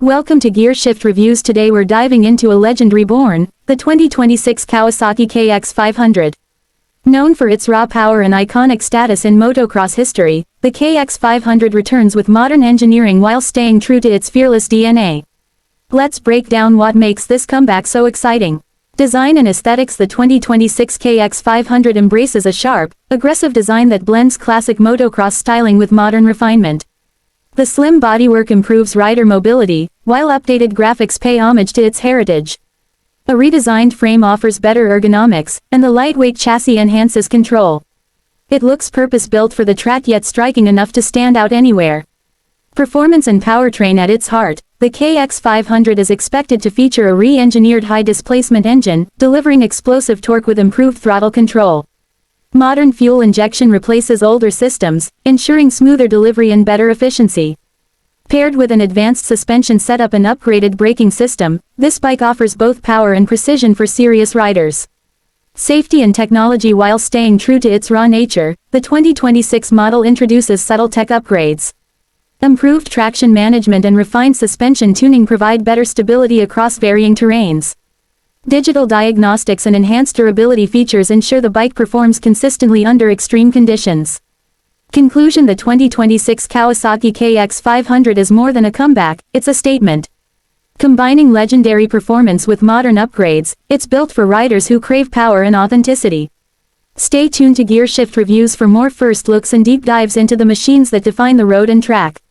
Welcome to Gear Shift Reviews. Today we're diving into a legend reborn, the 2026 Kawasaki KX 500. Known for its raw power and iconic status in motocross history, the KX 500 returns with modern engineering while staying true to its fearless DNA. Let's break down what makes this comeback so exciting. Design and aesthetics. The 2026 KX 500 embraces a sharp, aggressive design that blends classic motocross styling with modern refinement. The slim bodywork improves rider mobility, while updated graphics pay homage to its heritage. A redesigned frame offers better ergonomics, and the lightweight chassis enhances control. It looks purpose-built for the track yet striking enough to stand out anywhere. Performance and powertrain. At its heart, the KX 500 is expected to feature a re-engineered high-displacement engine, delivering explosive torque with improved throttle control. Modern fuel injection replaces older systems, ensuring smoother delivery and better efficiency. Paired with an advanced suspension setup and upgraded braking system, this bike offers both power and precision for serious riders. Safety and technology. While staying true to its raw nature, the 2026 model introduces subtle tech upgrades. Improved traction management and refined suspension tuning provide better stability across varying terrains. Digital diagnostics and enhanced durability features ensure the bike performs consistently under extreme conditions. Conclusion. The 2026 Kawasaki KX 500 is more than a comeback, it's a statement. Combining legendary performance with modern upgrades, it's built for riders who crave power and authenticity. Stay tuned to Gear Shift Reviews for more first looks and deep dives into the machines that define the road and track.